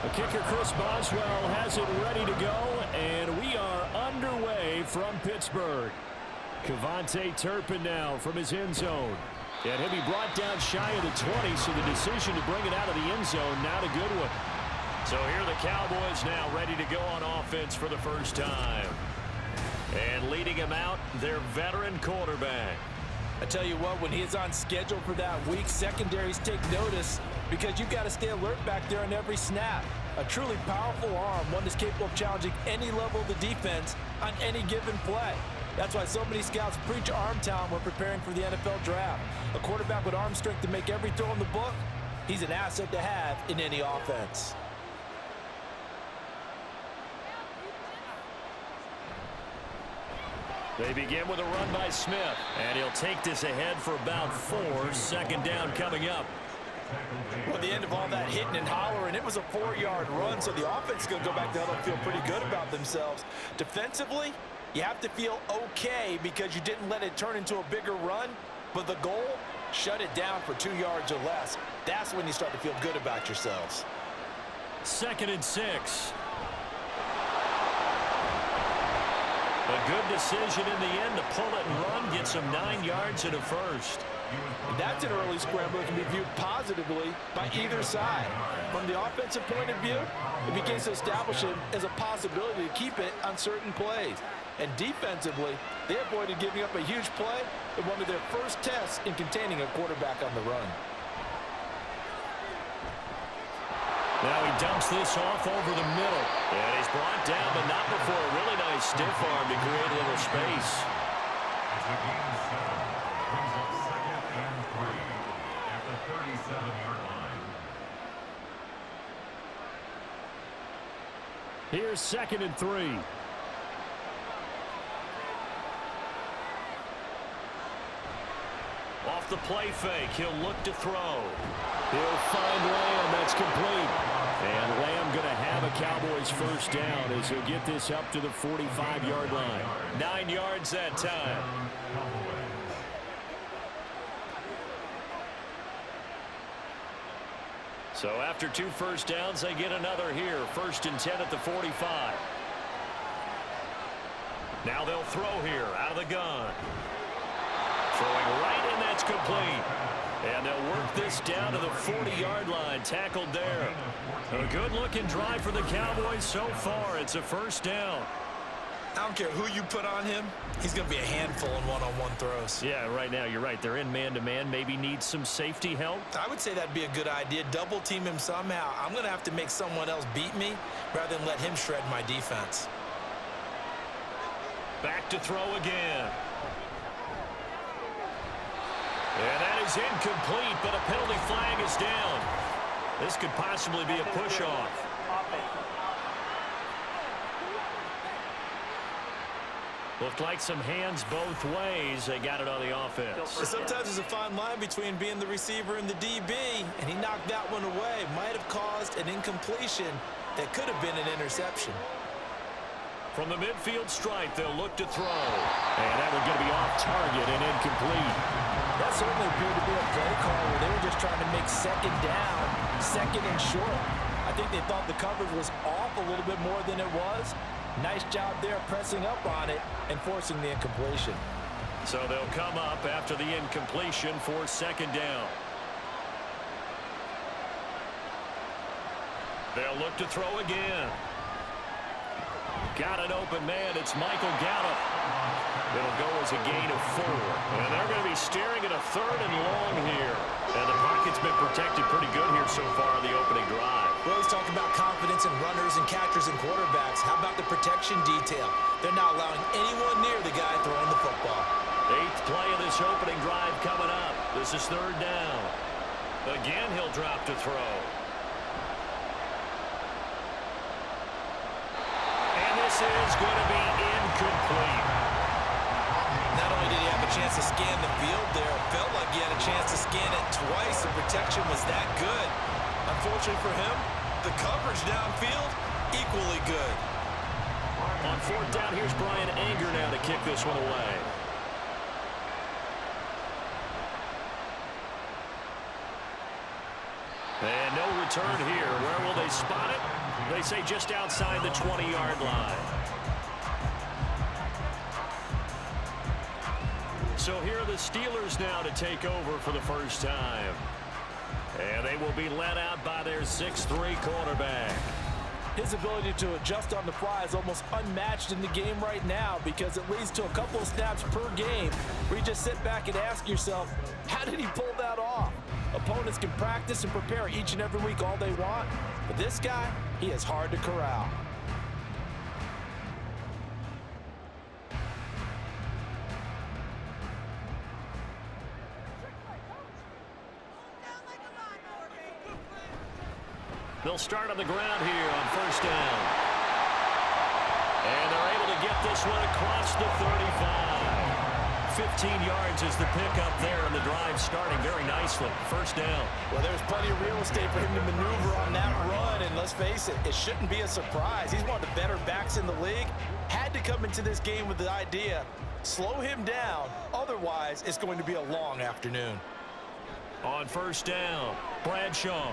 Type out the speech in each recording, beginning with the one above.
The kicker, Chris Boswell, has it ready to go, and we are underway from Pittsburgh. Kevontae Turpin now from his end zone. And he'll be brought down shy of the 20, so the decision to bring it out of the end zone, not a good one. So here are the Cowboys now ready to go on offense for the first time. And leading him out, their veteran quarterback. I tell you what, when he's on schedule for that week, secondaries take notice because you've got to stay alert back there on every snap. A truly powerful arm, one that's capable of challenging any level of the defense on any given play. That's why so many scouts preach arm talent when preparing for the NFL draft. A quarterback with arm strength to make every throw in the book, he's an asset to have in any offense. They begin with a run by Smith, and he'll take this ahead for about 4. Second down coming up. Well, at the end of all that hitting and hollering, it was a 4-yard run, so the offense is going to go back to huddle and feel pretty good about themselves. Defensively, you have to feel okay because you didn't let it turn into a bigger run, but the goal, shut it down for 2 yards or less. That's when you start to feel good about yourselves. 2nd and 6. A good decision in the end to pull it and run, get some 9 yards and a first. That's an early scramble that can be viewed positively by either side. From the offensive point of view, it begins to establish it as a possibility to keep it on certain plays. And defensively, they avoided giving up a huge play in one of their first tests in containing a quarterback on the run. Now he dumps this off over the middle. And he's brought down, but not before a really nice stiff arm to create a little space. Brings up 2nd and 3 at the 37-yard line. Here's 2nd and 3. Off the play fake, he'll look to throw. He'll find Lamb, that's complete. And Lamb going to have a Cowboys first down as he'll get this up to the 45-yard line. 9 yards that time. So after 2 first downs, they get another here. 1st and 10 at the 45. Now they'll throw here out of the gun. Throwing right, and that's complete. And they'll work this down to the 40-yard line. Tackled there. A good-looking drive for the Cowboys so far. It's a first down. I don't care who you put on him. He's going to be a handful in one-on-one throws. Yeah, right now you're right. They're in man-to-man. Maybe need some safety help. I would say that'd be a good idea. Double team him somehow. I'm going to have to make someone else beat me rather than let him shred my defense. Back to throw again. And that is incomplete, but a penalty flag is down. This could possibly be a push-off. Looked like some hands both ways. They got it on the offense. Sometimes there's a fine line between being the receiver and the DB, and he knocked that one away. Might have caused an incompletion that could have been an interception. From the midfield stripe, they'll look to throw. And that one's going to be off target and incomplete. That certainly appeared to be a play call where they were just trying to make second down, second and short. I think they thought the coverage was off a little bit more than it was. Nice job there pressing up on it and forcing the incompletion. So they'll come up after the incompletion for second down. They'll look to throw again. Got an open man. It's Michael Gallup. It'll go as a gain of 4. And they're going to be staring at a 3rd and long here. And the pocket's been protected pretty good here so far on the opening drive. Well, he's talking about confidence in runners and catchers and quarterbacks. How about the protection detail? They're not allowing anyone near the guy throwing the football. 8th play of this opening drive coming up. This is 3rd down. Again, he'll drop to throw. This is going to be incomplete. Not only did he have a chance to scan the field there, it felt like he had a chance to scan it twice. The protection was that good. Unfortunately for him, the coverage downfield, equally good. On 4th down, here's Brian Anger now to kick this one away. And no return here. Where will they spot it? They say just outside the 20-yard line. So here are the Steelers now to take over for the first time. And they will be led out by their 6'3" quarterback. His ability to adjust on the fly is almost unmatched in the game right now because it leads to a couple of snaps per game where you just sit back and ask yourself, how did he pull that off? Opponents can practice and prepare each and every week all they want, but this guy, he is hard to corral. They'll start on the ground here on first down. And they're able to get this one across the 35. 15 yards is the pickup there, and the drive starting very nicely. First down. Well, there's plenty of real estate for him to maneuver on that run, and let's face it, it shouldn't be a surprise. He's one of the better backs in the league. Had to come into this game with the idea, slow him down, otherwise it's going to be a long afternoon. On first down, Bradshaw.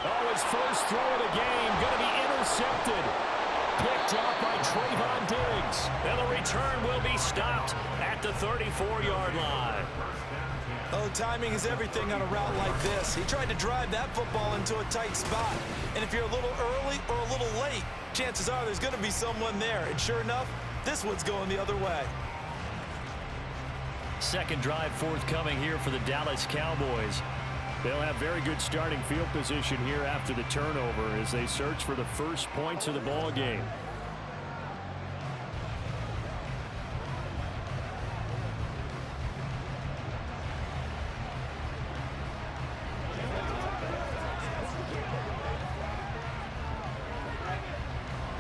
Oh, his first throw of the game going to be intercepted. Picked off by Trayvon Diggs. And the return will be stopped at the 34-yard line. Oh, timing is everything on a route like this. He tried to drive that football into a tight spot. And if you're a little early or a little late, chances are there's going to be someone there. And sure enough, this one's going the other way. Second drive forthcoming here for the Dallas Cowboys. They'll have very good starting field position here after the turnover as they search for the first points of the ball game.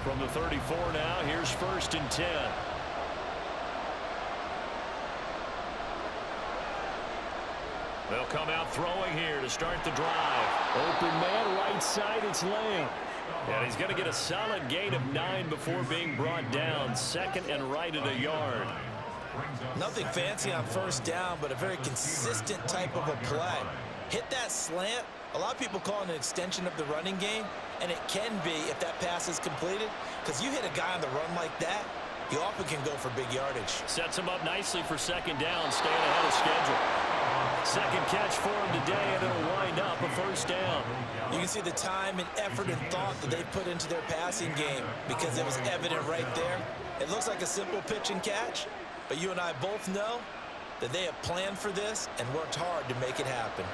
From the 34 now, here's first and 10. They'll come out throwing here to start the drive. Open man, right side, it's Lamb. And he's going to get a solid gain of 9 before being brought down. Second and right at a yard. Nothing fancy on first down, but a very consistent type of a play. Hit that slant. A lot of people call it an extension of the running game, and it can be if that pass is completed, because you hit a guy on the run like that, you often can go for big yardage. Sets him up nicely for second down, staying ahead of schedule. Second catch for him today, and it'll wind up a first down. You can see the time and effort and thought that they put into their passing game because it was evident right there. It looks like a simple pitch and catch, but you and I both know that they have planned for this and worked hard to make it happen.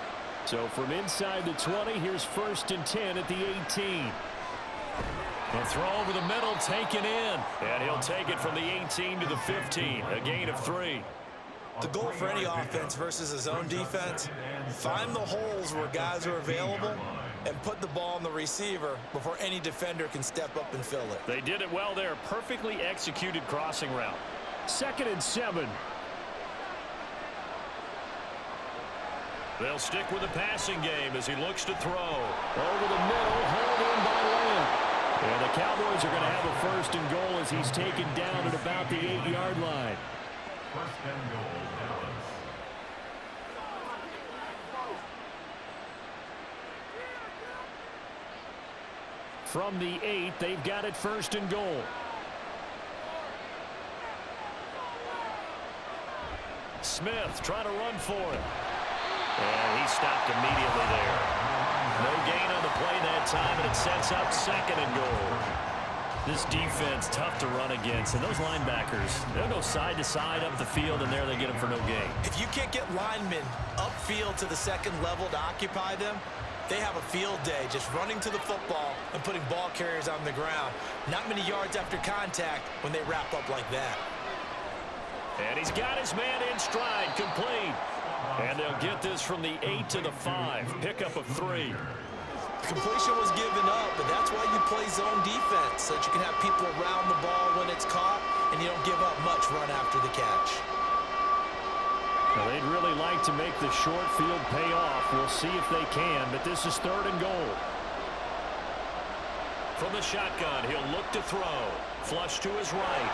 So from inside the 20, here's first and 10 at the 18. A throw over the middle, taken in. And he'll take it from the 18 to the 15, a gain of 3. The goal for any offense versus his own defense, find the holes where guys are available and put the ball on the receiver before any defender can step up and fill it. They did it well there. Perfectly executed crossing route. Second and 7. They'll stick with the passing game as he looks to throw. Over the middle, hauled in by Lamb. And the Cowboys are going to have a first and goal as he's taken down at about the 8-yard line. First and goal, Dallas. From the 8, they've got it first and goal. Smith trying to run for it. And he stopped immediately there. No gain on the play that time, and it sets up second and goal. This defense, tough to run against. And those linebackers, they'll go side to side up the field, and there they get them for no gain. If you can't get linemen upfield to the second level to occupy them, they have a field day just running to the football and putting ball carriers on the ground. Not many yards after contact when they wrap up like that. And he's got his man in stride, complete. And they'll get this from the 8 to the 5. Pickup of 3. Completion was given up, but that's why you play zone defense, so that you can have people around the ball when it's caught, and you don't give up much run after the catch. Now, they'd really like to make the short field pay off. We'll see if they can, but this is third and goal. From the shotgun, he'll look to throw. Flush to his right.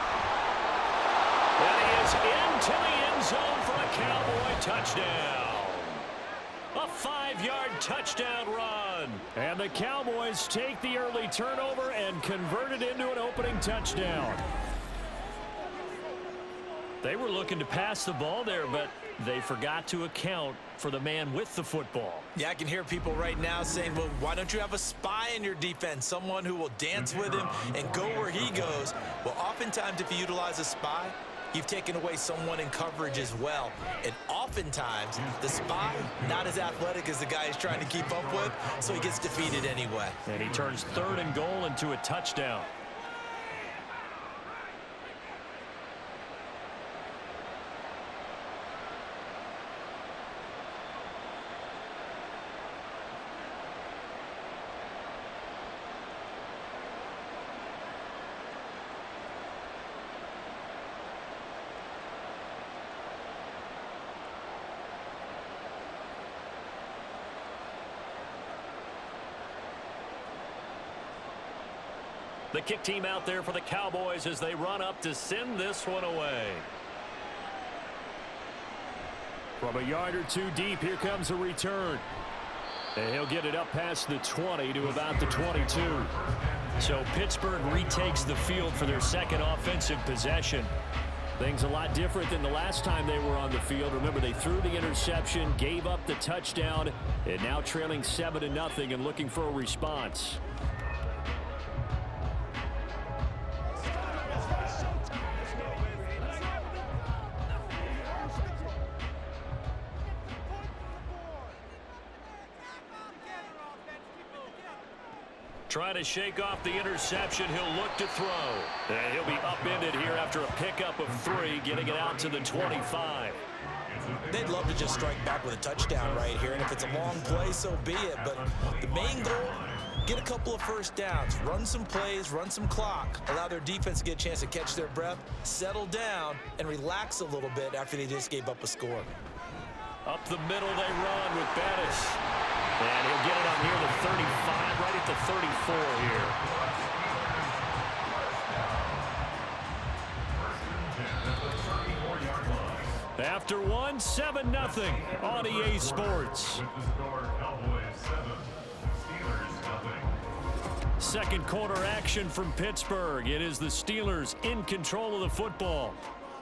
And he is into the end zone for a Cowboy touchdown. A 5-yard touchdown run. And the Cowboys take the early turnover and convert it into an opening touchdown. They were looking to pass the ball there, but they forgot to account for the man with the football. Yeah, I can hear people right now saying, well, why don't you have a spy in your defense, someone who will dance with him and go where he goes? Well, oftentimes if you utilize a spy, you've taken away someone in coverage as well. And oftentimes, the spy, not as athletic as the guy he's trying to keep up with, so he gets defeated anyway. And he turns 3rd and goal into a touchdown. The kick team out there for the Cowboys as they run up to send this one away. From a yard or two deep, here comes a return. And he'll get it up past the 20 to about the 22. So Pittsburgh retakes the field for their second offensive possession. Things a lot different than the last time they were on the field. Remember, they threw the interception, gave up the touchdown, and now trailing 7-0 and looking for a response. Trying to shake off the interception. He'll look to throw. And he'll be upended here after a pickup of 3, getting it out to the 25. They'd love to just strike back with a touchdown right here, and if it's a long play, so be it. But the main goal, get a couple of first downs, run some plays, run some clock, allow their defense to get a chance to catch their breath, settle down, and relax a little bit after they just gave up a score. Up the middle they run with Bettis. And he'll get it up near the 35, right at the 34 here. After one, 7-0 on EA Sports. Second quarter action from Pittsburgh. It is the Steelers in control of the football.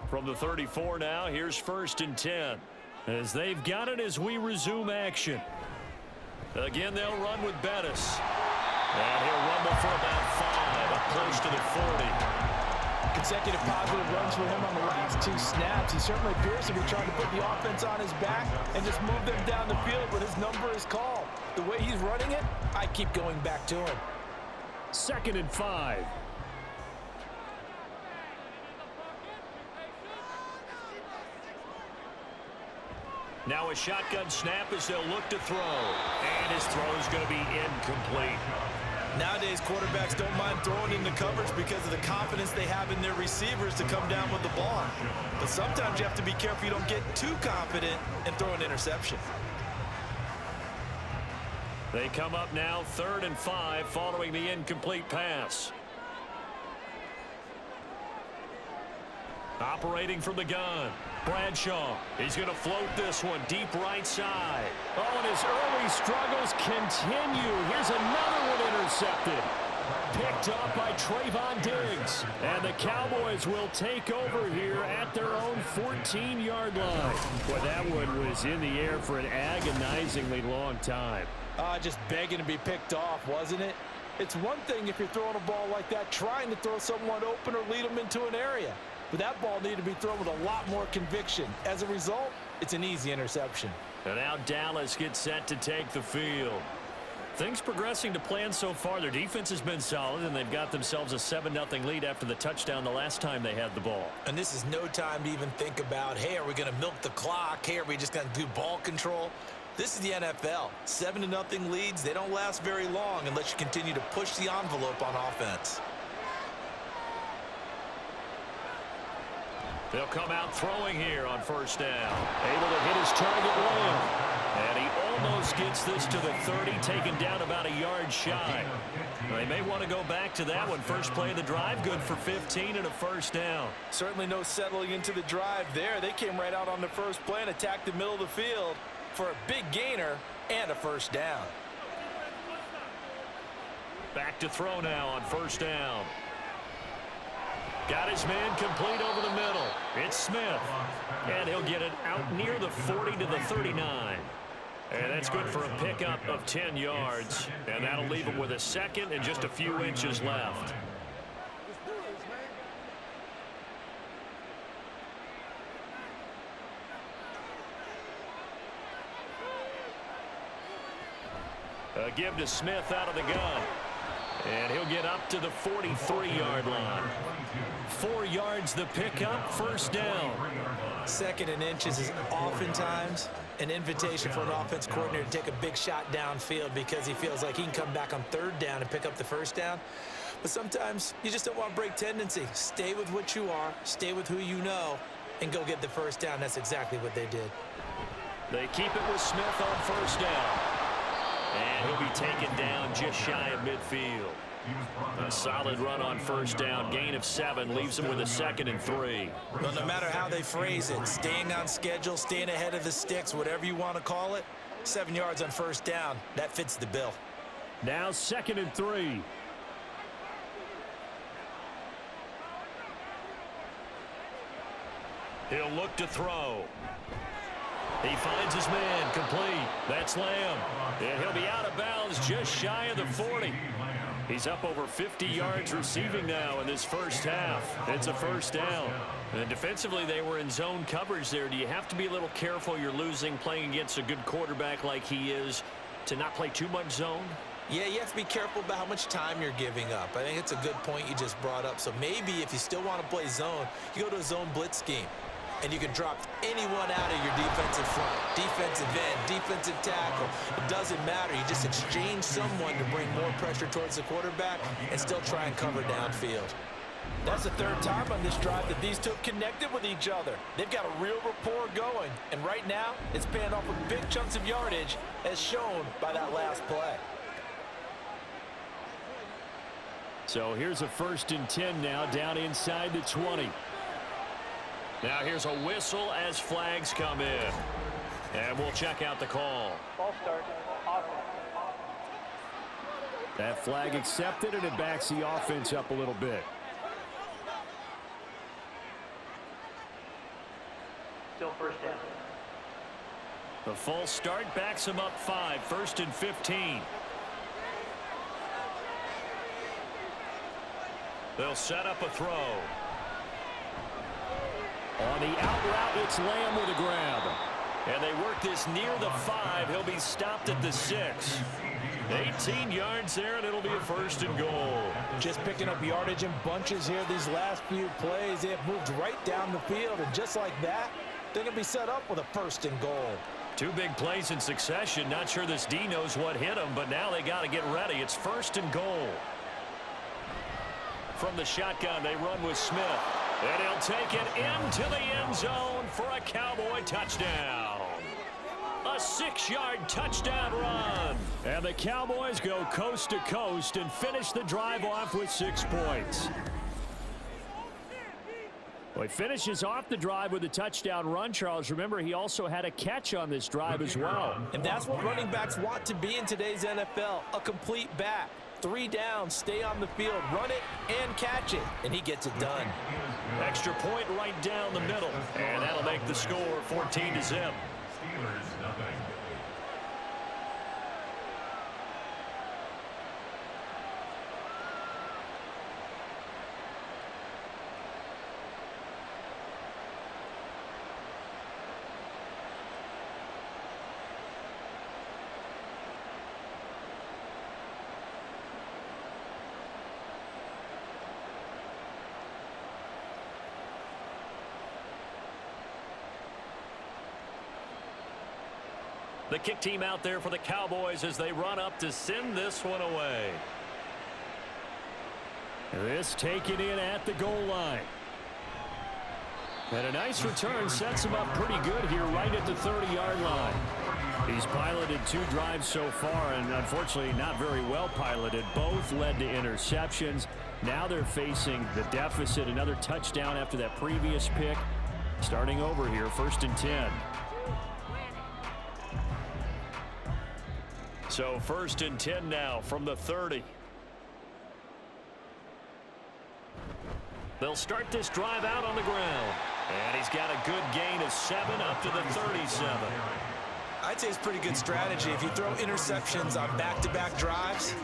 From the 34 now, here's 1st and 10. As they've got it as we resume action. Again, they'll run with Bettis. And he'll rumble for about 5, up close to the 40. Consecutive positive runs for him on the last 2 snaps. He certainly appears to be trying to put the offense on his back and just move them down the field when his number is called. The way he's running it, I keep going back to him. 2nd and 5. Now a shotgun snap as they'll look to throw. And his throw is going to be incomplete. Nowadays, quarterbacks don't mind throwing into coverage because of the confidence they have in their receivers to come down with the ball. But sometimes you have to be careful you don't get too confident and throw an interception. They come up now 3rd and 5 following the incomplete pass. Operating from the gun. Bradshaw. He's going to float this one deep right side. Oh, and his early struggles continue. Here's another one intercepted. Picked up by Trayvon Diggs. And the Cowboys will take over here at their own 14-yard line. Boy, that one was in the air for an agonizingly long time. Just begging to be picked off, wasn't it? It's one thing if you're throwing a ball like that, trying to throw someone open or lead them into an area. But that ball needed to be thrown with a lot more conviction. As a result, it's an easy interception. And now Dallas gets set to take the field. Things progressing to plan so far. Their defense has been solid, and they've got themselves a 7-0 lead after the touchdown the last time they had the ball. And this is no time to even think about, hey, are we going to milk the clock? Hey, are we just going to do ball control? This is the NFL. 7-0 leads, they don't last very long unless you continue to push the envelope on offense. They'll come out throwing here on 1st down. Able to hit his target long. And he almost gets this to the 30, taken down about a yard shy. They may want to go back to that one. First play of the drive, good for 15 and a 1st down. Certainly no settling into the drive there. They came right out on the first play and attacked the middle of the field. for a big gainer and a first down. Back to throw now on first down. Got his man complete over the middle. It's Smith. And he'll get it out near the 40 to the 39. And that's good for a pickup of 10 yards. And that'll leave him with a second and just a few inches left. A give to Smith out of the gun. And he'll get up to the 43-yard line. 4 yards the pickup, first down. Second and inches is oftentimes an invitation for an offense coordinator to take a big shot downfield because he feels like he can come back on third down and pick up the first down. But sometimes you just don't want to break tendency. Stay with what you are, stay with who you know, and go get the first down. That's exactly what they did. They keep it with Smith on first down. And he'll be taken down just shy of midfield. A solid run on first down. Gain of 7 leaves him with a 2nd and 3. Well, no matter how they phrase it, staying on schedule, staying ahead of the sticks, whatever you want to call it, 7 yards on first down, that fits the bill. Now 2nd and 3. He'll look to throw. He finds his man complete. That's Lamb. And he'll be out of bounds just shy of the 40. He's up over 50 yards receiving now in this first half. It's a first down. And defensively, they were in zone coverage there. Do you have to be a little careful? You're losing playing against a good quarterback like he is to not play too much zone? Yeah, you have to be careful about how much time you're giving up. I think it's a good point you just brought up. So maybe if you still want to play zone, you go to a zone blitz scheme. And you can drop anyone out of your defensive front, defensive end, defensive tackle. It doesn't matter. You just exchange someone to bring more pressure towards the quarterback and still try and cover downfield. That's the third time on this drive that these two have connected with each other. They've got a real rapport going. And right now, it's paying off with big chunks of yardage, as shown by that last play. So here's a 1st and 10 now, down inside the 20. Now here's a whistle as flags come in. And we'll check out the call. Ball start. Offense. That flag accepted, and it backs the offense up a little bit. Still first down. The false start backs him up 5, 1st and 15. They'll set up a throw. On the out route, it's Lamb with a grab. And they work this near the 5. He'll be stopped at the 6. 18 yards there, and it'll be a 1st and goal. Just picking up yardage in bunches here these last few plays. They have moved right down the field, and just like that, they're going to be set up with a 1st and goal. 2 big plays in succession. Not sure this D knows what hit him, but now they got to get ready. It's 1st and goal. From the shotgun, they run with Smith. And he'll take it into the end zone for a Cowboy touchdown. A 6-yard touchdown run. And the Cowboys go coast to coast and finish the drive off with 6 points. Well, he finishes off the drive with a touchdown run, Charles. Remember, he also had a catch on this drive as well. And that's what running backs want to be in today's NFL, a complete back. 3 downs, stay on the field, run it, and catch it. And he gets it done. Extra point right down the middle. And that'll make the score 14-0. Steelers, nothing. The kick team out there for the Cowboys as they run up to send this one away. This taken in at the goal line. And a nice return sets him up pretty good here right at the 30-yard line. He's piloted 2 drives so far, and unfortunately not very well piloted. Both led to interceptions. Now they're facing the deficit. Another touchdown after that previous pick. Starting over here, 1st and 10. So 1st and 10 now from the 30. They'll start this drive out on the ground. And he's got a good gain of 7 up to the 37. I'd say it's pretty good strategy. If you throw interceptions on back-to-back drives,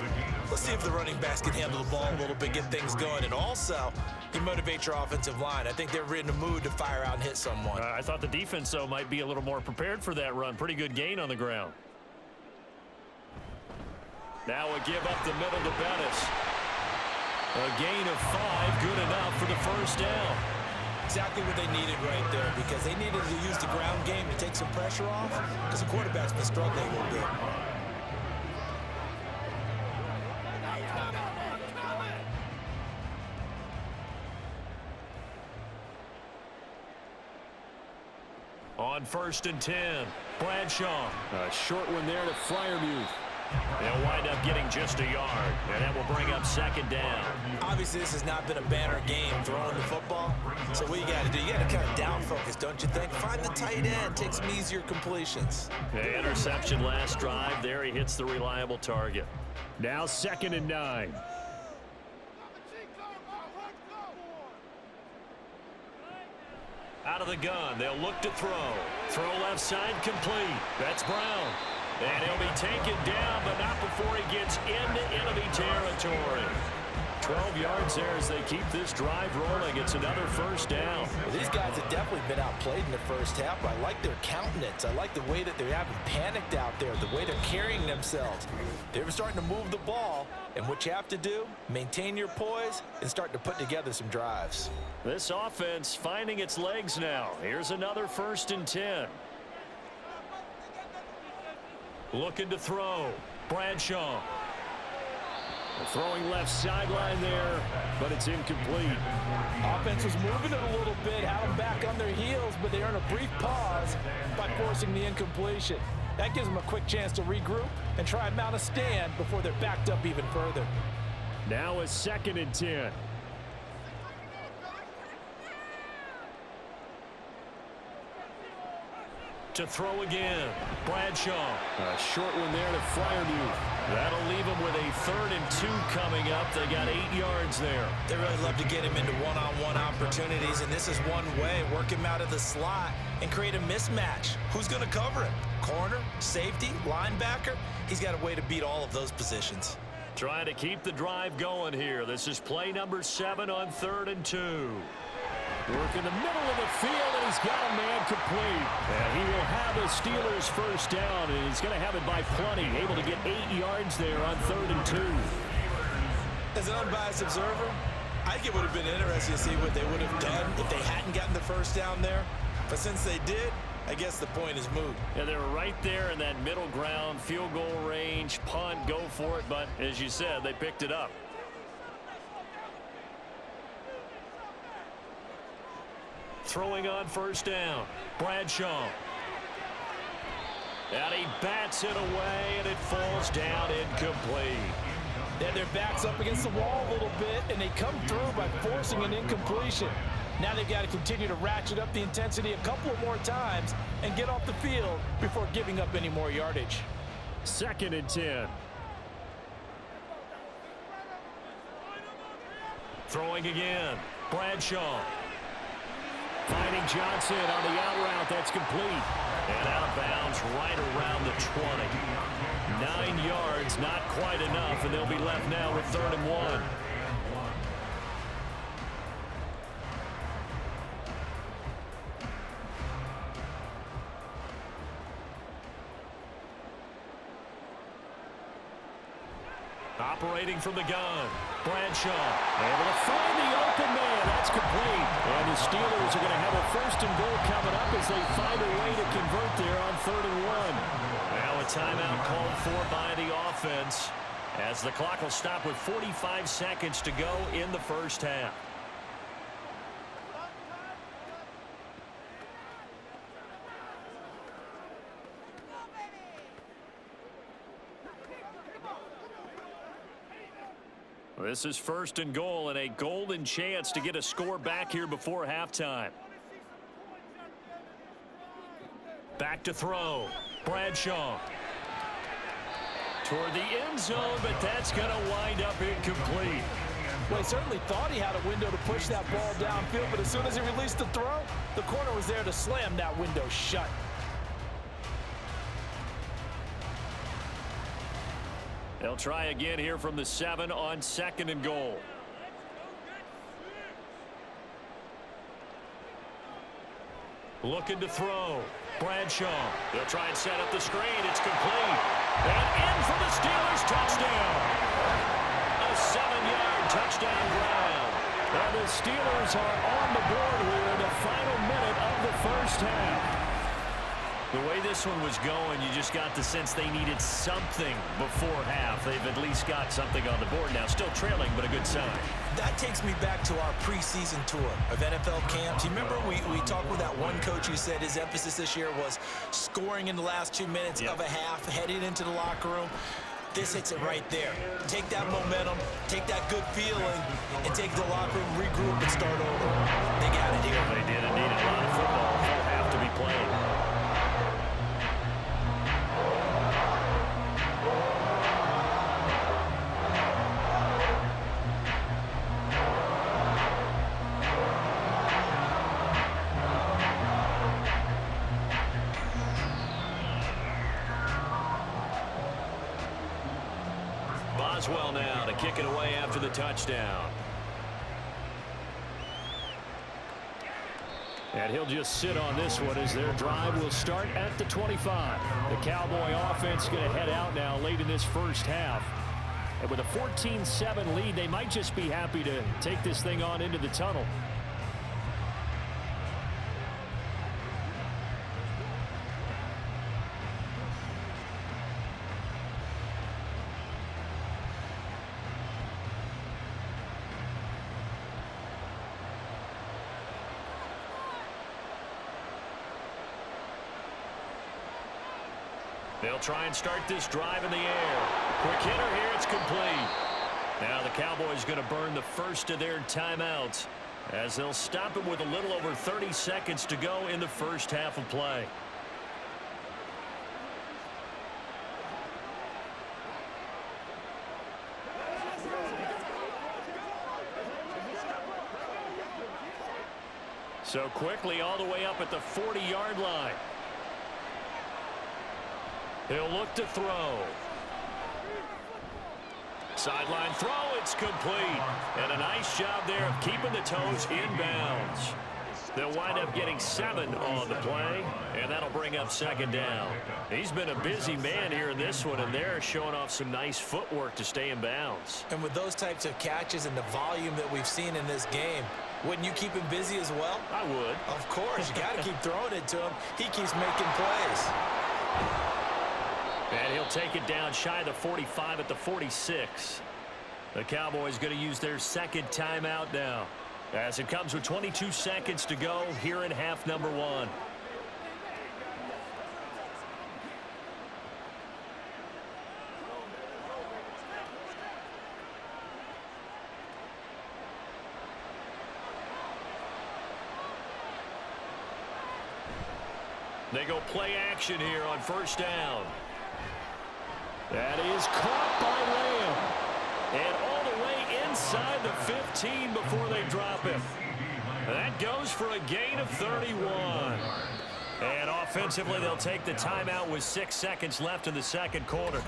let's see if the running backs can handle the ball a little bit, get things going. And also, you motivate your offensive line. I think they're in a mood to fire out and hit someone. I thought the defense, though, might be a little more prepared for that run. Pretty good gain on the ground. Now a give up the middle to Bettis. A gain of 5, good enough for the first down. Exactly what they needed right there, because they needed to use the ground game to take some pressure off, because the quarterback's been struggling a little bit. On 1st and 10, Bradshaw. A short one there to Freiermuth. They'll wind up getting just a yard, and that will bring up 2nd down. Obviously, this has not been a banner game throwing the football. So what you got to do, you got to kind of down focus, don't you think? Find the tight end, take some easier completions. The interception last drive. There he hits the reliable target. Now 2nd and 9. Out of the gun, they'll look to throw. Throw left side complete. That's Brown. And he'll be taken down, but not before he gets into enemy territory. 12 yards there as they keep this drive rolling. It's another first down. Well, these guys have definitely been outplayed in the first half. I like their countenance. I like the way that they haven't panicked out there, the way they're carrying themselves. They're starting to move the ball, and what you have to do, maintain your poise and start to put together some drives. This offense finding its legs now. Here's another 1st and 10. Looking to throw. Bradshaw. Throwing left sideline there, but it's incomplete. Offense was moving it a little bit, had them back on their heels, but they earn a brief pause by forcing the incompletion. That gives them a quick chance to regroup and try and mount a stand before they're backed up even further. Now a 2nd and 10. To throw again. Bradshaw. A short one there to Freiermuth. That'll leave him with a 3rd and 2 coming up. They got 8 yards there. They really love to get him into one-on-one opportunities, and this is one way. Work him out of the slot and create a mismatch. Who's going to cover him? Corner, safety, linebacker? He's got a way to beat all of those positions. Trying to keep the drive going here. This is play number 7 on 3rd and 2. Work in the middle of the field, and he's got a man complete. And he will have the Steelers first down, and he's going to have it by plenty. Able to get 8 yards there on 3rd and 2. As an unbiased observer, I think it would have been interesting to see what they would have done if they hadn't gotten the first down there. But since they did, I guess the point is moot. Yeah, they were right there in that middle ground, field goal range, punt, go for it. But as you said, they picked it up. Throwing on 1st down. Bradshaw. And he bats it away, and it falls down incomplete. Then their backs up against the wall a little bit, and they come through by forcing an incompletion. Now they've got to continue to ratchet up the intensity a couple of more times and get off the field before giving up any more yardage. 2nd and 10. Throwing again. Bradshaw. Finding Johnson on the out route. That's complete. And out of bounds right around the 20. 9 yards, not quite enough, and they'll be left now with 3rd and 1. Operating from the gun. Bradshaw able to find the open man. That's complete. And the Steelers are going to have a 1st and goal coming up as they find a way to convert there on 3rd and 1. Now a timeout called for by the offense as the clock will stop with 45 seconds to go in the first half. This is 1st and goal and a golden chance to get a score back here before halftime. Back to throw. Bradshaw. toward the end zone, but that's going to wind up incomplete. Well, he certainly thought he had a window to push that ball downfield, but as soon as he released the throw, the corner was there to slam that window shut. They'll try again here from the 7 on 2nd and goal. Looking to throw. Bradshaw. They'll try and set up the screen. It's complete. And in for the Steelers touchdown. A 7-yard touchdown ground. And the Steelers are on the board here in the final minute of the first half. The way this one was going, you just got the sense they needed something before half. They've at least got something on the board now. Still trailing, but a good sign. That takes me back to our preseason tour of NFL camps. You remember we talked with that one coach who said his emphasis this year was scoring in the last 2 minutes of a half, heading into the locker room. This hits it right there. Take that momentum, take that good feeling, and take the locker room, regroup, and start over. They got it here. They did indeed. A lot of football will have to be played. Boswell now to kick it away after the touchdown. And he'll just sit on this one as their drive will start at the 25. The Cowboy offense going to head out now late in this first half. And with a 14-7 lead, they might just be happy to take this thing on into the tunnel. They'll try and start this drive in the air. Quick hitter here, it's complete. Now the Cowboys going to burn the first of their timeouts as they'll stop it with a little over 30 seconds to go in the first half of play. So quickly all the way up at the 40-yard line. He'll look to throw. Sideline throw, it's complete. And a nice job there of keeping the toes inbounds. They'll wind up getting 7 on the play, and that'll bring up 2nd down. He's been a busy man here in this one, and they're showing off some nice footwork to stay in bounds. And with those types of catches and the volume that we've seen in this game, wouldn't you keep him busy as well? I would. Of course. You got to keep throwing it to him. He keeps making plays. And he'll take it down shy of the 45 at the 46. The Cowboys going to use their 2nd timeout now, as it comes with 22 seconds to go here in half number 1. They go play action here on 1st down. That is caught by Lamb. And all the way inside the 15 before they drop him. That goes for a gain of 31. And offensively, they'll take the timeout with 6 seconds left in the 2nd quarter.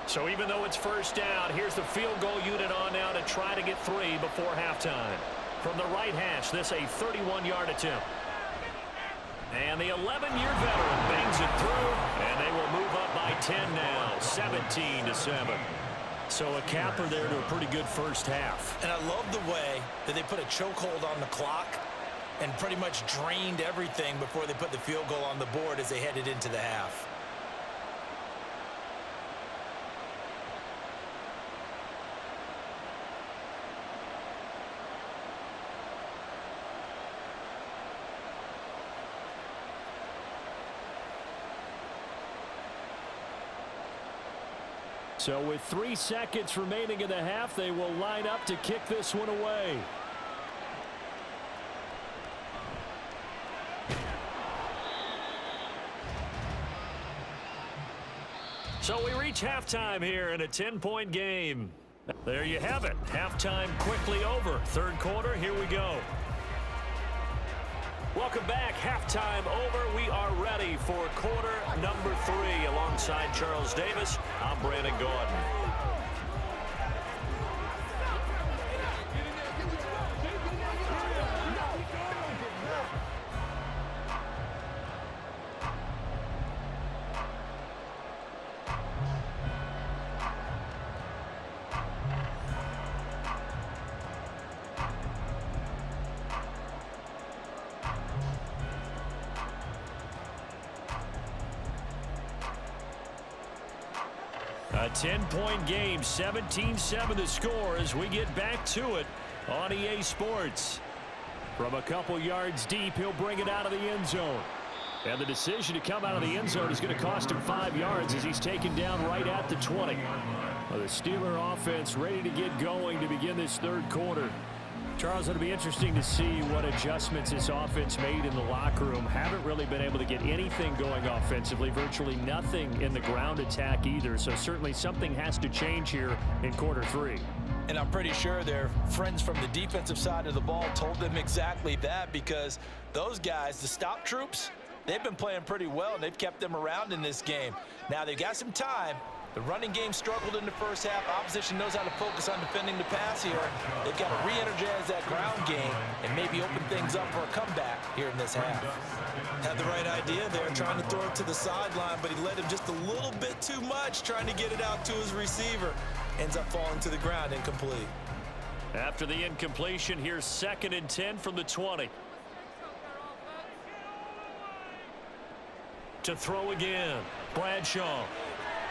So even though it's 1st down, here's the field goal unit on now to try to get 3 before halftime. From the right hash, this a 31-yard attempt. And the 11-year veteran bangs it through, and they will move up by 10 now, 17-7. So a capper there to a pretty good first half. And I love the way that they put a chokehold on the clock and pretty much drained everything before they put the field goal on the board as they headed into the half. So with 3 seconds remaining in the half, they will line up to kick this one away. So we reach halftime here in a 10-point game. There you have it. Halftime quickly over. Third quarter, here we go. Welcome back. Halftime over. We are ready for quarter number 3. Alongside Charles Davis, I'm Brandon Gordon. A 10-point game, 17-7 the score as we get back to it on EA Sports. From a couple yards deep, he'll bring it out of the end zone. And the decision to come out of the end zone is going to cost him 5 yards as he's taken down right at the 20. Well, the Steeler offense ready to get going to begin this third quarter. Charles, it'll be interesting to see what adjustments this offense made in the locker room. Haven't really been able to get anything going offensively, virtually nothing in the ground attack either. So certainly something has to change here in quarter 3. And I'm pretty sure their friends from the defensive side of the ball told them exactly that, because those guys, the stop troops, they've been playing pretty well, and they've kept them around in this game. Now they've got some time. The running game struggled in the first half. Opposition knows how to focus on defending the pass here. They've got to re-energize that ground game and maybe open things up for a comeback here in this half. Had the right idea there, trying to throw it to the sideline, but he led him just a little bit too much, trying to get it out to his receiver. Ends up falling to the ground, incomplete. After the incompletion, here's 2nd and 10 from the 20. To throw again, Bradshaw.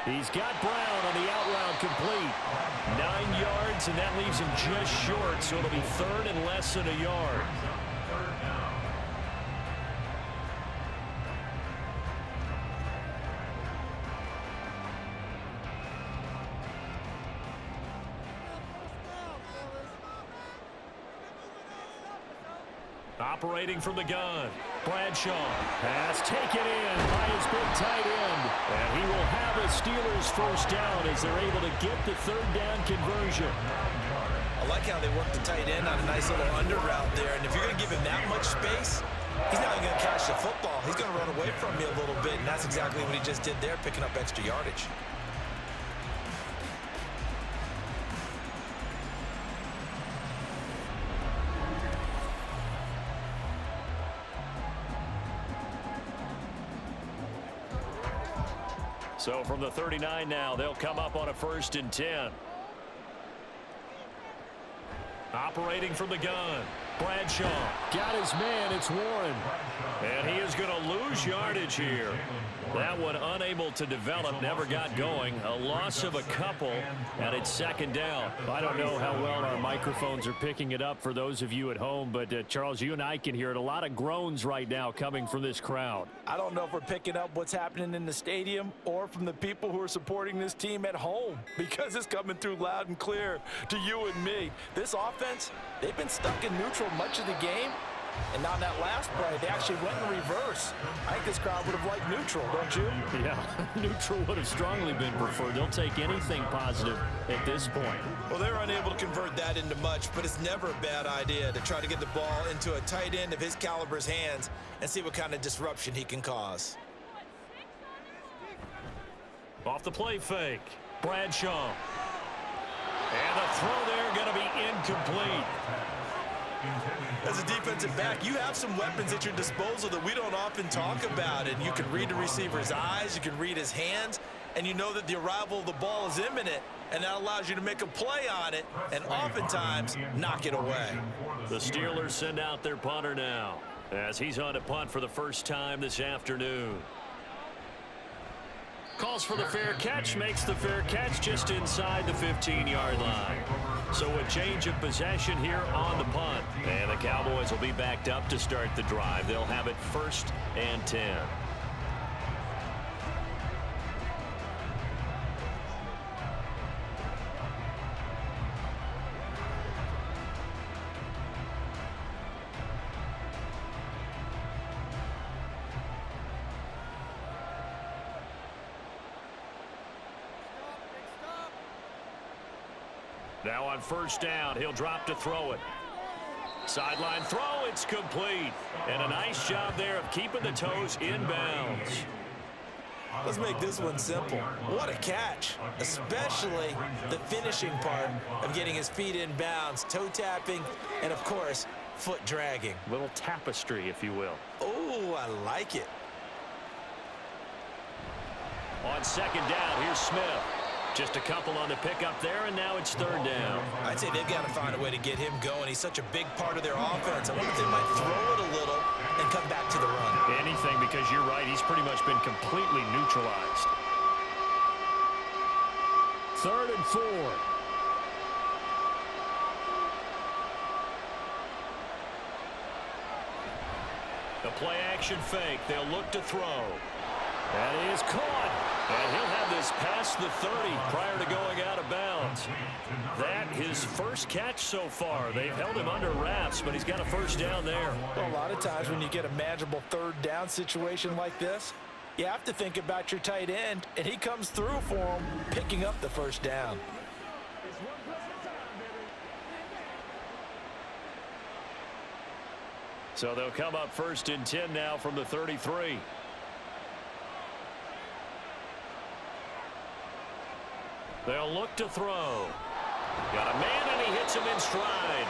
He's got Brown on the out route complete. 9 yards, and that leaves him just short, so it'll be 3rd and less than a yard. Operating from the gun, Bradshaw pass taken in by his big tight end, and he will have a Steelers first down as they're able to get the 3rd down conversion. I like how they work the tight end on a nice little under route there, and if you're going to give him that much space, he's not going to catch the football. He's going to run away from me a little bit, and that's exactly what he just did there, picking up extra yardage. So from the 39 now, they'll come up on a 1st and 10. Operating from the gun, Bradshaw got his man. It's Warren, and he is going to lose yardage here. That one unable to develop, never got going. A loss of a couple, and it's 2nd down. I don't know how well our microphones are picking it up for those of you at home, but Charles, you and I can hear it. A lot of groans right now coming from this crowd. I don't know if we're picking up what's happening in the stadium or from the people who are supporting this team at home, because it's coming through loud and clear to you and me. This offense, they've been stuck in neutral much of the game. And on that last play, they actually went in reverse. I think this crowd would have liked neutral, don't you? Yeah, neutral would have strongly been preferred. They'll take anything positive at this point. Well, they're unable to convert that into much, but it's never a bad idea to try to get the ball into a tight end of his caliber's hands and see what kind of disruption he can cause. Off the play fake, Bradshaw. And the throw there going to be incomplete. As a defensive back, you have some weapons at your disposal that we don't often talk about. And you can read the receiver's eyes, you can read his hands, and you know that the arrival of the ball is imminent, and that allows you to make a play on it and oftentimes knock it away. The Steelers send out their punter now as he's on to punt for the first time this afternoon. Calls for the fair catch, makes the fair catch just inside the 15-yard line. So a change of possession here on the punt. And the Cowboys will be backed up to start the drive. They'll have it 1st and 10. Now on first down, he'll drop to throw it. Sideline throw, it's complete. And a nice job there of keeping the toes in bounds. Let's make this one simple. What a catch, especially the finishing part of getting his feet in bounds, toe tapping, and of course, foot dragging. Little tapestry, if you will. Oh, I like it. On second down, here's Smith. Just a couple on the pickup there, and now it's third down. I'd say they've got to find a way to get him going. He's such a big part of their offense. I wonder if they might throw it a little and come back to the run. Anything, because you're right, he's pretty much been completely neutralized. 3rd and 4. The play action fake. They'll look to throw. That is caught. And he'll have this past the 30 prior to going out of bounds. That his first catch so far. They've held him under wraps, but he's got a first down there. Well, a lot of times when you get a manageable third down situation like this, you have to think about your tight end, and he comes through for him, picking up the first down. So they'll come up 1st and 10 now from the 33. They'll look to throw. Got a man, and he hits him in stride.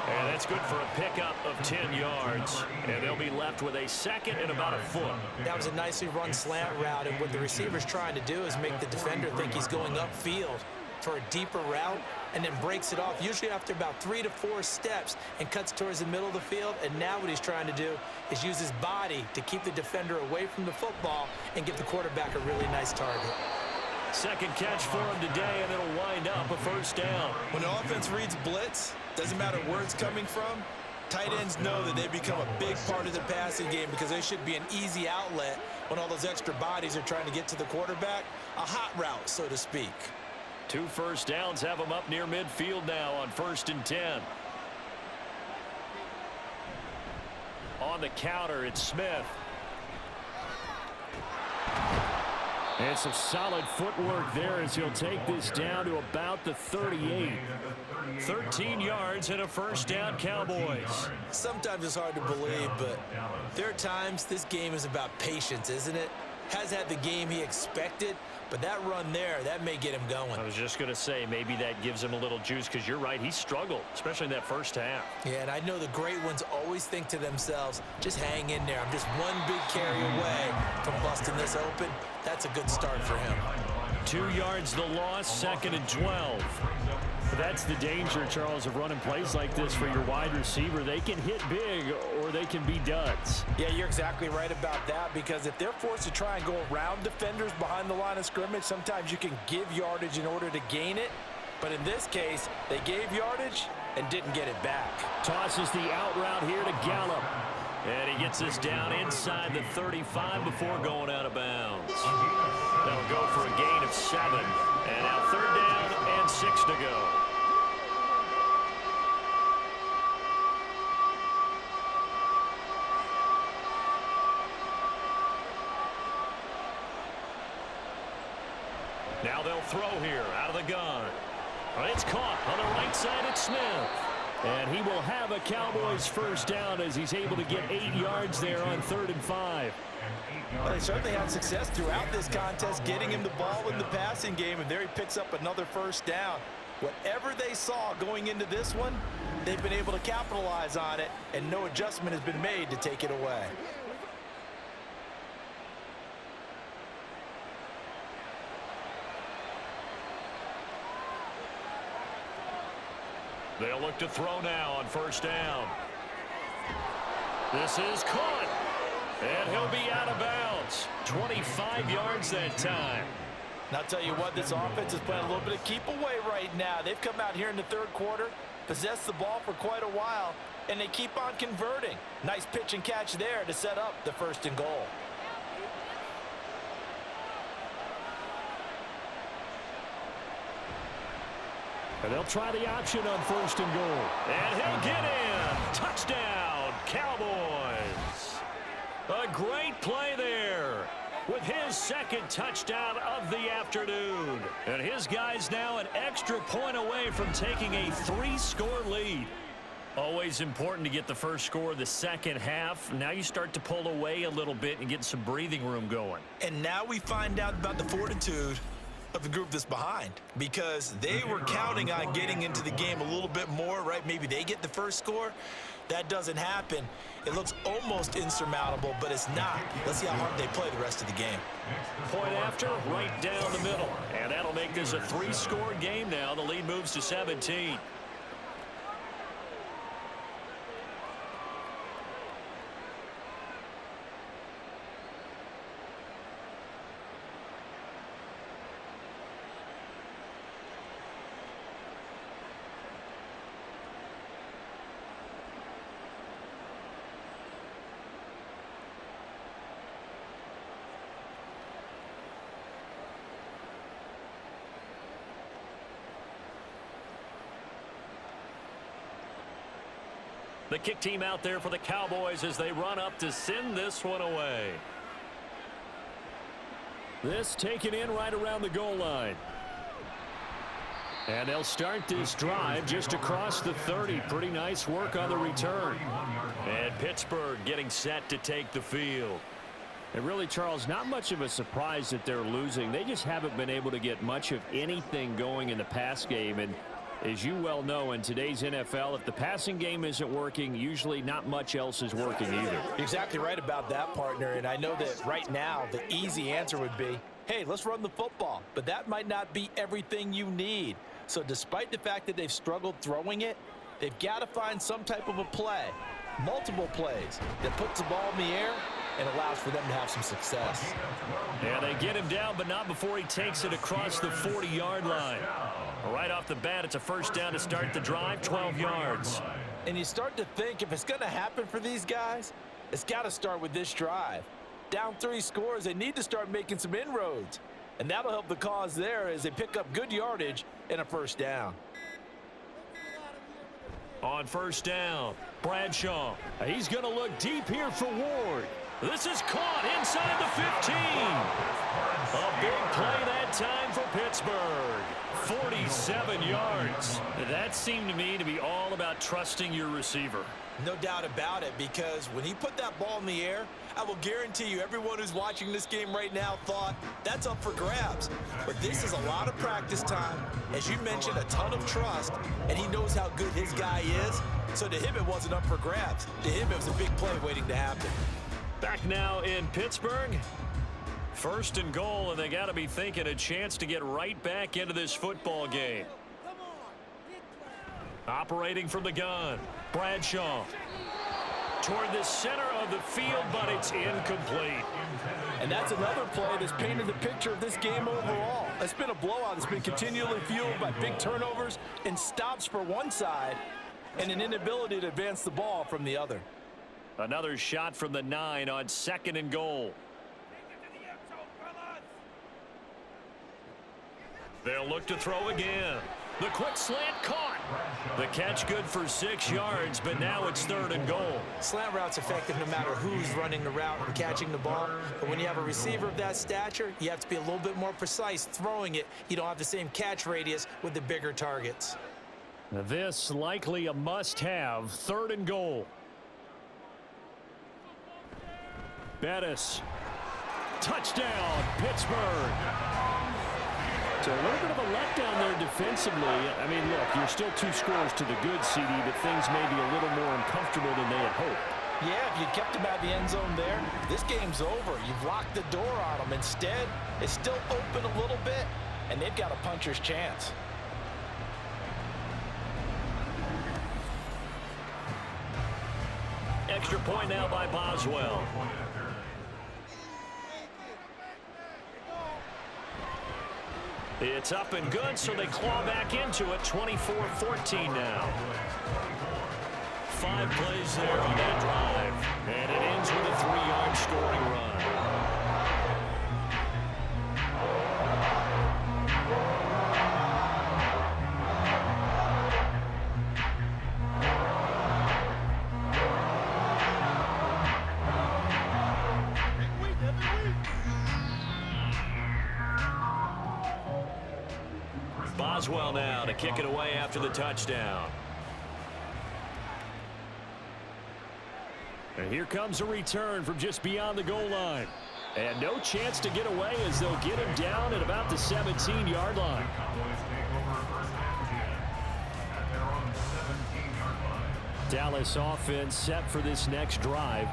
And that's good for a pickup of 10 yards. And they'll be left with a second and about a foot. That was a nicely run slant route, and what the receiver's trying to do is make the defender think he's going upfield for a deeper route, and then breaks it off, usually after about 3 to 4 steps, and cuts towards the middle of the field. And now what he's trying to do is use his body to keep the defender away from the football and give the quarterback a really nice target. Second catch for him today, and it'll wind up a first down. When the offense reads blitz, doesn't matter where it's coming from, tight ends know that they become a big part of the passing game because they should be an easy outlet when all those extra bodies are trying to get to the quarterback. A hot route, so to speak. 2 first downs have him up near midfield now on 1st and 10. On the counter, it's Smith. And some solid footwork there as he'll take this down to about the 38. 13 yards and a first down, Cowboys. Sometimes it's hard to believe, but there are times this game is about patience, isn't it? Has had the game he expected, but that run there, that may get him going. I was just going to say, maybe that gives him a little juice, because you're right, he struggled, especially in that first half. Yeah, and I know the great ones always think to themselves, just hang in there. I'm just one big carry away from busting this open. That's a good start for him. 2 yards the loss, 2nd and 12. But that's the danger, Charles, of running plays like this for your wide receiver. They can hit big or they can be duds. Yeah, you're exactly right about that, because if they're forced to try and go around defenders behind the line of scrimmage, sometimes you can give yardage in order to gain it. But in this case, they gave yardage and didn't get it back. Tosses the out route here to Gallup. And he gets this down inside the 35 before going out of bounds. That'll go for a gain of 7. And now 3rd down and 6 to go. Now they'll throw here out of the gun. It's caught on the right side at Smith. And he will have a Cowboys first down as he's able to get 8 yards there on 3rd and 5. Well, they certainly had success throughout this contest, getting him the ball in the passing game, and there he picks up another first down. Whatever they saw going into this one, they've been able to capitalize on it, and no adjustment has been made to take it away. They'll look to throw now on first down. This is caught. And he'll be out of bounds. 25 yards that time. And I'll tell you what, this offense is playing a little bit of keep away right now. They've come out here in the 3rd quarter, possessed the ball for quite a while, and they keep on converting. Nice pitch and catch there to set up the 1st and goal. And they'll try the option on 1st and goal. And he'll get in. Touchdown, Cowboys. A great play there. with his second touchdown of the afternoon. And his guys now an extra point away from taking a 3-score lead. Always important to get the first score of the second half. Now you start to pull away a little bit and get some breathing room going. And now we find out about the fortitude of the group that's behind, because they were counting on getting into the game a little bit more, right? Maybe they get the first score. That doesn't happen. It looks almost insurmountable, but it's not. Let's see how hard they play the rest of the game. Point after, right down the middle. And that'll make this a 3-score game now. The lead moves to 17. The kick team out there for the Cowboys as they run up to send this one away. This taken in right around the goal line. And they'll start this drive just across the 30. Pretty nice work on the return. And Pittsburgh getting set to take the field. And really, Charles, not much of a surprise that they're losing. They just haven't been able to get much of anything going in the pass game. And as you well know, in today's NFL, if the passing game isn't working, usually not much else is working either. Exactly right about that, partner. And I know that right now the easy answer would be, hey, let's run the football. But that might not be everything you need. So despite the fact that they've struggled throwing it, they've got to find some type of a play, multiple plays, that puts the ball in the air and allows for them to have some success. And they get him down, but not before he takes it across the 40-yard line. Right off the bat, it's a first down to start the drive, 12 yards. And you start to think, if it's going to happen for these guys, it's got to start with this drive. Down 3 scores, they need to start making some inroads. And that'll help the cause there as they pick up good yardage and a first down. On first down, Bradshaw. He's going to look deep here for Ward. This is caught inside the 15. A big play that time for Pittsburgh. 47 yards. That seemed to me to be all about trusting your receiver. No doubt about it, because when he put that ball in the air, I will guarantee you everyone who's watching this game right now thought that's up for grabs. But this is a lot of practice time. As you mentioned, a ton of trust, and he knows how good his guy is. So to him, it wasn't up for grabs. To him, it was a big play waiting to happen. Back now in Pittsburgh. First and goal, and they got to be thinking a chance to get right back into this football game. Operating from the gun, Bradshaw. Toward the center of the field, but it's incomplete. And that's another play that's painted the picture of this game overall. It's been a blowout. It's been continually fueled by big turnovers and stops for one side and an inability to advance the ball from the other. Another shot from the 9 on second and goal. They'll look to throw again. The quick slant caught. The catch good for 6 yards, but now it's third and goal. Slant route's effective no matter who's running the route and catching the ball. But when you have a receiver of that stature, you have to be a little bit more precise throwing it. You don't have the same catch radius with the bigger targets. This likely a must-have. Third and goal. Bettis. Touchdown, Pittsburgh. So a little bit of a letdown there defensively. I mean, look, you're still 2 scores to the good, CD, but things may be a little more uncomfortable than they had hoped. Yeah, if you kept them out of the end zone there, this game's over. You've locked the door on them. Instead, it's still open a little bit, and they've got a puncher's chance. Extra point now by Boswell. It's up and good, so they claw back into it. 24-14 now. 5 plays there on that drive. And it ends with a 3-yard scoring run. Boswell now to kick it away after the touchdown. And here comes a return from just beyond the goal line. And no chance to get away as they'll get him down at about the 17-yard line. Cowboys take over first and 10 at their own 17-yard line. Dallas offense set for this next drive.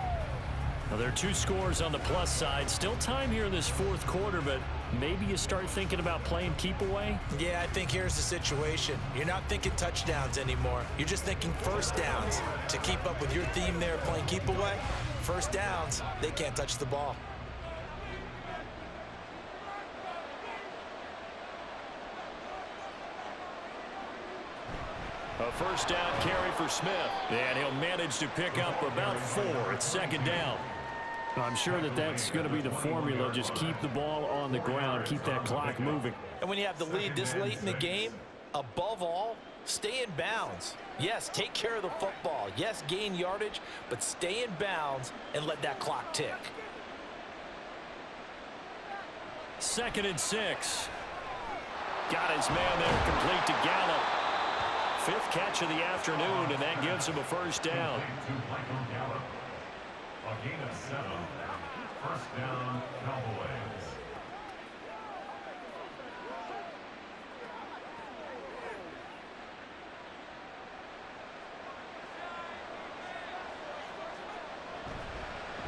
Now, there are 2 scores on the plus side. Still time here in this fourth quarter, but maybe you start thinking about playing keep away? Yeah, I think here's the situation. You're not thinking touchdowns anymore. You're just thinking first downs. To keep up with your theme there, playing keep away, first downs, they can't touch the ball. A first down carry for Smith. And he'll manage to pick up about 4. It's second down. I'm sure that that's going to be the formula. Just keep the ball on the ground. Keep that clock moving. And when you have the lead this late in the game, above all, stay in bounds. Yes, take care of the football. Yes, gain yardage, but stay in bounds and let that clock tick. 2nd and 6. Got his man there, complete to Gallup. 5th catch of the afternoon, and that gives him a first down. A gain of 7. First down, Cowboys.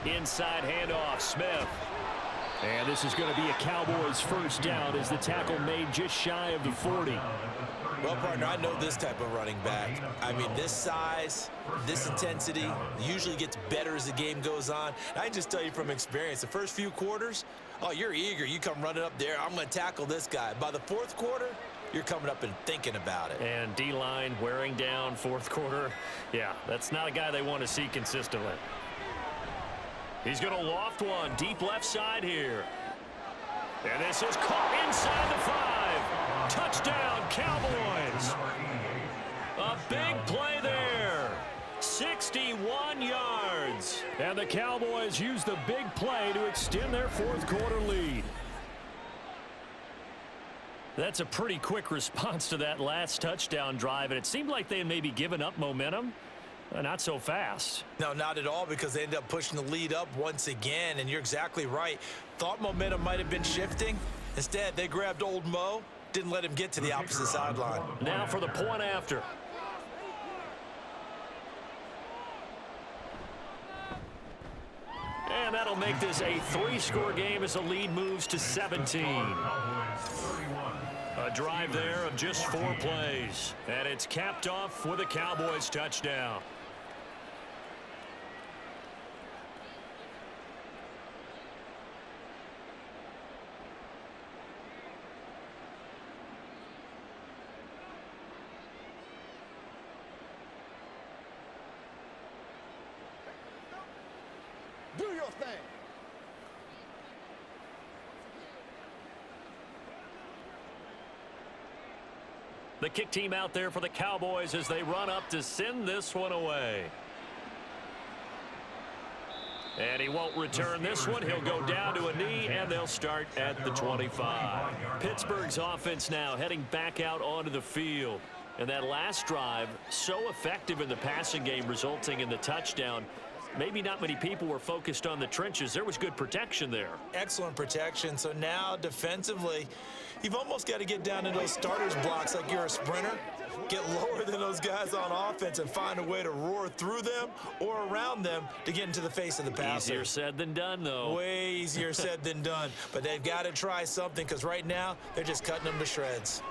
Inside handoff, Smith. And this is going to be a Cowboys first down as the tackle made just shy of the 40. Well, partner, I know this type of running back. I mean, this size, this intensity usually gets better as the game goes on. And I can just tell you from experience, the first few quarters, oh, you're eager. You come running up there. I'm going to tackle this guy. By the fourth quarter, you're coming up and thinking about it. And D-line wearing down fourth quarter. Yeah, that's not a guy they want to see consistently. He's going to loft one deep left side here. And this is caught inside the 5. Touchdown, Cowboys. A big play there. 61 yards. And the Cowboys use the big play to extend their fourth quarter lead. That's a pretty quick response to that last touchdown drive, and it seemed like they had maybe given up momentum. Not so fast. No, not at all, because they ended up pushing the lead up once again, and you're exactly right. Thought momentum might have been shifting. Instead, they grabbed old Mo, didn't let him get to the opposite sideline. Now for the point after. And that'll make this a 3-score game as the lead moves to 17. A drive there of just 4 plays. And it's capped off with a Cowboys touchdown. Do your thing. The kick team out there for the Cowboys as they run up to send this one away. And he won't return this one. He'll go down to a knee, and they'll start at the 25. Pittsburgh's offense now heading back out onto the field. And that last drive, so effective in the passing game, resulting in the touchdown. Maybe not many people were focused on the trenches. There was good protection there. Excellent protection. So now defensively, you've almost got to get down to those starters blocks like you're a sprinter. Get lower than those guys on offense and find a way to roar through them or around them to get into the face of the passer. Easier said than done, though. Way easier said than done. But they've got to try something, because right now they're just cutting them to shreds.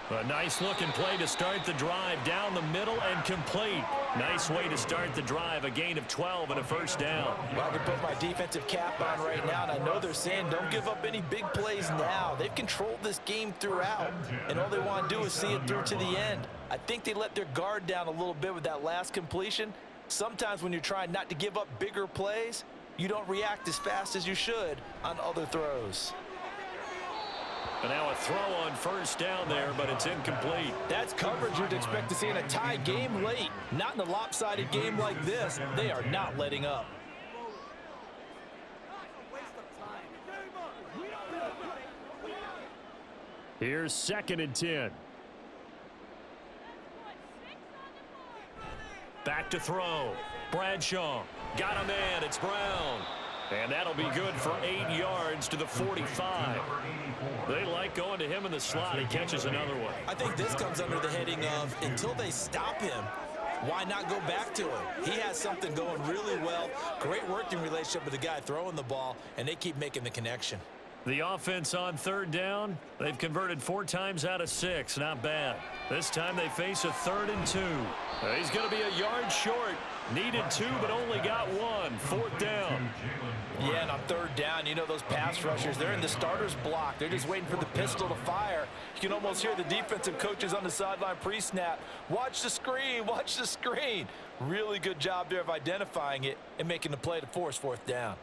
A nice-looking play to start the drive down the middle and complete. Nice way to start the drive. A gain of 12 and a first down. Well, I can put my defensive cap on right now, and I know they're saying don't give up any big plays now. They've controlled this game throughout, and all they want to do is see it through to the end. I think they let their guard down a little bit with that last completion. Sometimes when you're trying not to give up bigger plays, you don't react as fast as you should on other throws. And now a throw on first down there, but it's incomplete. That's coverage you'd expect to see in a tie game late. Not in a lopsided game like this. They are not letting up. Here's 2nd and 10. Back to throw. Bradshaw. Got a man. It's Brown. And that'll be good for 8 yards to the 45. They like going to him in the slot. He catches another one. I think this comes under the heading of until they stop him, why not go back to him? He has something going really well. Great working relationship with the guy throwing the ball, and they keep making the connection. The offense on 3rd down, they've converted 4 times out of 6. Not bad. This time they face a 3rd and 2. He's going to be a yard short. Needed 2, but only got 1. 4th down. Yeah, and on 3rd down, you know those pass rushers, they're in the starter's block. They're just waiting for the pistol to fire. You can almost hear the defensive coaches on the sideline pre-snap. Watch the screen, watch the screen. Really good job there of identifying it and making the play to force 4th down.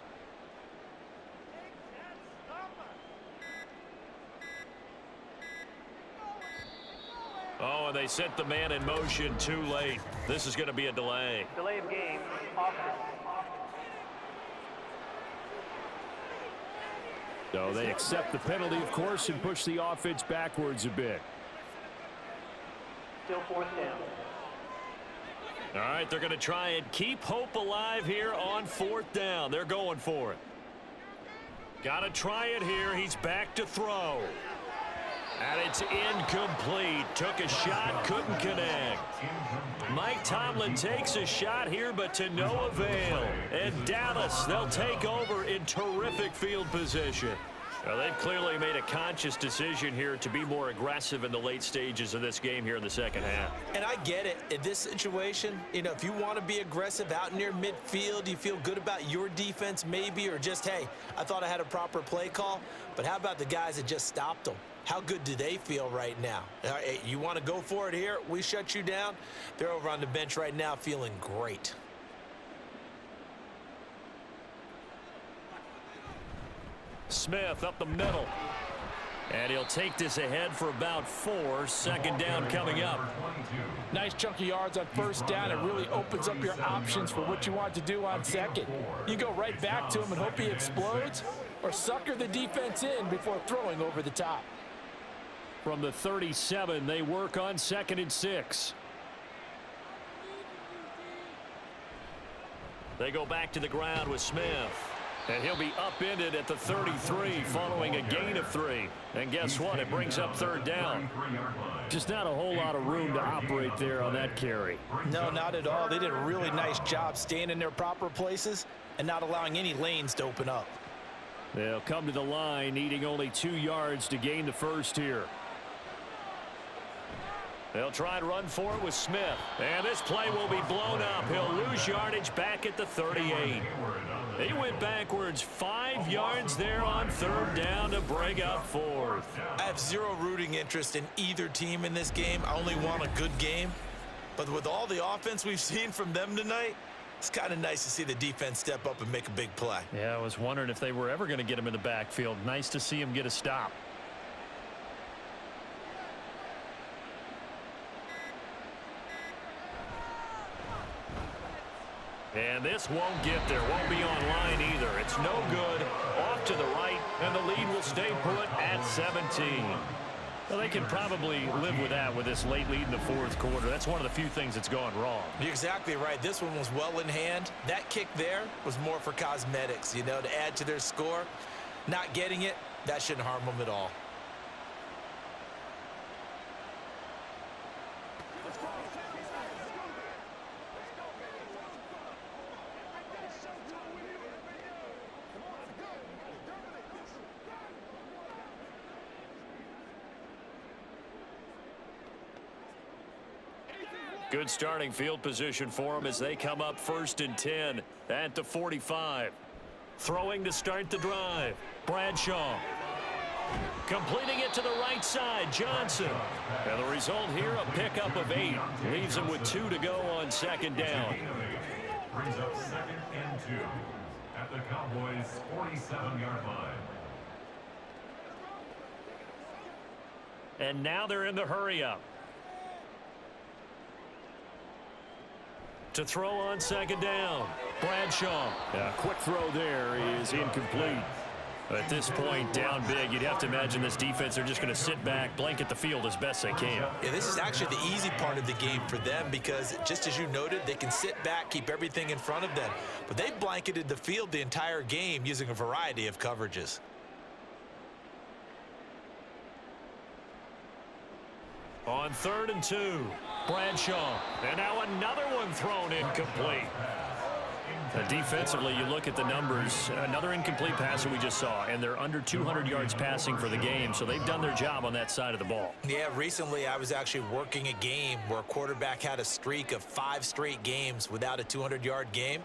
Oh, and they set the man in motion too late. This is going to be a delay. Delay of game. Offense. So they accept the penalty, of course, and push the offense backwards a bit. Still 4th down. All right, they're going to try and keep hope alive here on 4th down. They're going for it. Got to try it here. He's back to throw. And it's incomplete. Took a shot, couldn't connect. Mike Tomlin takes a shot here, but to no avail. And Dallas, they'll take over in terrific field position. Now, they've clearly made a conscious decision here to be more aggressive in the late stages of this game here in the 2nd half. And I get it. In this situation, you know, if you want to be aggressive out near midfield, you feel good about your defense maybe, or just, hey, I thought I had a proper play call. But how about the guys that just stopped them? How good do they feel right now? Hey, you want to go for it here? We shut you down. They're over on the bench right now feeling great. Smith up the middle. And he'll take this ahead for about 4. 2nd down coming up. Nice chunk of yards on 1st down. It really opens up your options for what you want to do on 2nd. You go right back to him and hope he explodes, or sucker the defense in before throwing over the top. From the 37, they work on 2nd and 6. They go back to the ground with Smith. And he'll be upended at the 33 following a gain of 3. And guess what? It brings up 3rd down. Just not a whole lot of room to operate there on that carry. No, not at all. They did a really nice job staying in their proper places and not allowing any lanes to open up. They'll come to the line, needing only 2 yards to gain the 1st here. They'll try and run for it with Smith. And this play will be blown up. He'll lose yardage back at the 38. He went backwards 5 yards there on 3rd down to bring up 4th. I have zero rooting interest in either team in this game. I only want a good game. But with all the offense we've seen from them tonight, it's kind of nice to see the defense step up and make a big play. Yeah, I was wondering if they were ever going to get him in the backfield. Nice to see him get a stop. And this won't get there. Won't be online either. It's no good. Off to the right, and the lead will stay put at 17. Well, they can probably live with that with this late lead in the 4th quarter. That's one of the few things that's gone wrong. You're exactly right. This one was well in hand. That kick there was more for cosmetics, you know, to add to their score. Not getting it, that shouldn't harm them at all. Good starting field position for them as they come up 1st and 10 at the 45. Throwing to start the drive. Bradshaw. Completing it to the right side. Johnson. And the result here, a pickup of 8. Leaves him with 2 to go on 2nd down. Brings up 2nd and 2 at the Cowboys' 47-yard line. And now they're in the hurry-up. To throw on 2nd down. Bradshaw. A quick throw there is incomplete. At this point, down big, you'd have to imagine this defense are just going to sit back, blanket the field as best they can. Yeah, this is actually the easy part of the game for them because, just as you noted, they can sit back, keep everything in front of them. But they've blanketed the field the entire game using a variety of coverages. On 3rd and 2, Bradshaw. And now another one thrown incomplete. Defensively, you look at the numbers, another incomplete pass that we just saw, and they're under 200 yards passing for the game, so they've done their job on that side of the ball. Yeah, recently I was actually working a game where a quarterback had a streak of 5 straight games without a 200-yard game,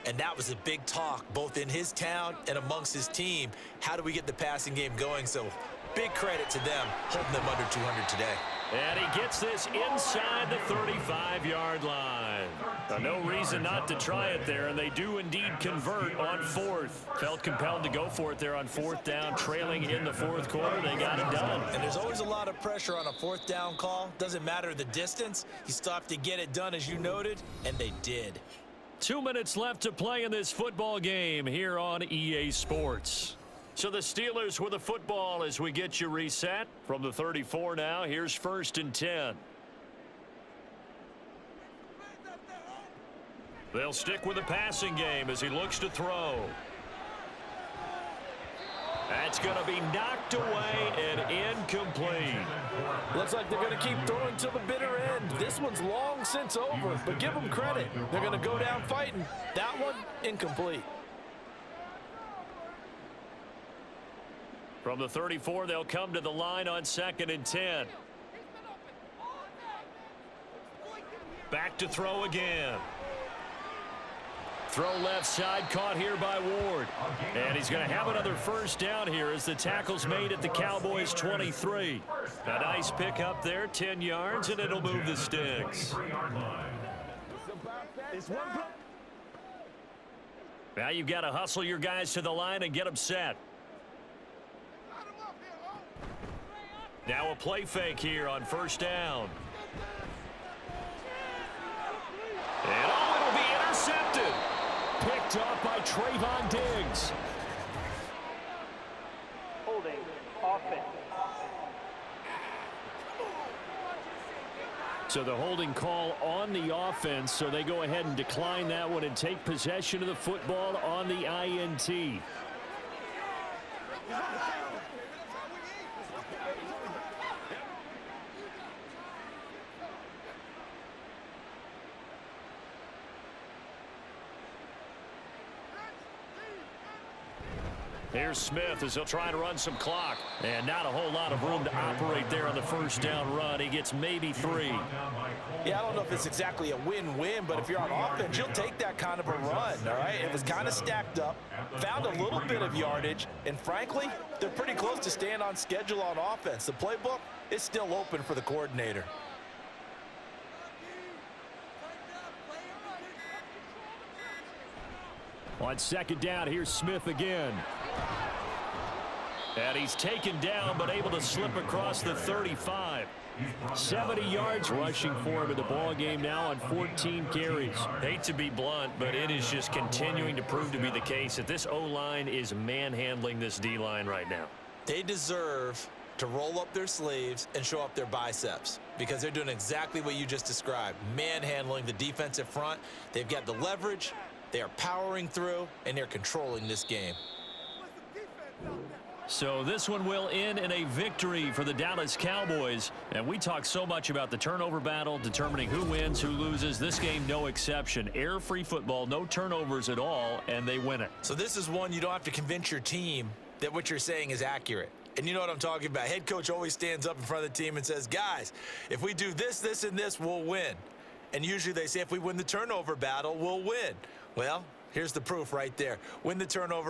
and that was a big talk both in his town and amongst his team. How do we get the passing game going? So big credit to them holding them under 200 today. And he gets this inside the 35-yard line. No reason not to try it there, and they do indeed convert on 4th. Felt compelled to go for it there on 4th down, trailing in the 4th quarter. They got it done. And there's always a lot of pressure on a 4th down call. Doesn't matter the distance. You still have to get it done, as you noted, and they did. 2 minutes left to play in this football game here on EA Sports. So the Steelers with the football as we get you reset. From the 34 now, here's 1st and 10. They'll stick with the passing game as he looks to throw. That's going to be knocked away and incomplete. Looks like they're going to keep throwing till the bitter end. This one's long since over, but give them credit. They're going to go down fighting. That one, incomplete. From the 34, they'll come to the line on 2nd and 10. Back to throw again. Throw left side, caught here by Ward. And he's going to have another 1st down here as the tackle's made at the Cowboys 23. A nice pickup there, 10 yards, and it'll move the sticks. Now you've got to hustle your guys to the line and get them set. Now a play fake here on 1st down. And it'll be intercepted. Picked up by Trayvon Diggs. Holding offense. So the holding call on the offense, so they go ahead and decline that one and take possession of the football on the INT. Here's Smith as he'll try to run some clock. And not a whole lot of room to operate there on the 1st down run. He gets maybe 3. Yeah, I don't know if it's exactly a win-win, but if you're on offense, you'll take that kind of a run, all right? It was kind of stacked up, found a little bit of yardage, and frankly, they're pretty close to staying on schedule on offense. The playbook is still open for the coordinator. On 2nd down, here's Smith again. And he's taken down, but able to slip across the 35. 70 yards rushing for him in the ball game now on 14 carries. Hate to be blunt, but it is just continuing to prove to be the case that this O-line is manhandling this D-line right now. They deserve to roll up their sleeves and show up their biceps because they're doing exactly what you just described, manhandling the defensive front. They've got the leverage, they are powering through, and they're controlling this game. So this one will end in a victory for the Dallas Cowboys. And we talk so much about the turnover battle, determining who wins, who loses. This game, no exception. Air-free football, no turnovers at all, and they win it. So this is one you don't have to convince your team that what you're saying is accurate. And you know what I'm talking about. Head coach always stands up in front of the team and says, guys, if we do this, this, and this, we'll win. And usually they say if we win the turnover battle, we'll win. Well, here's the proof right there. Win the turnover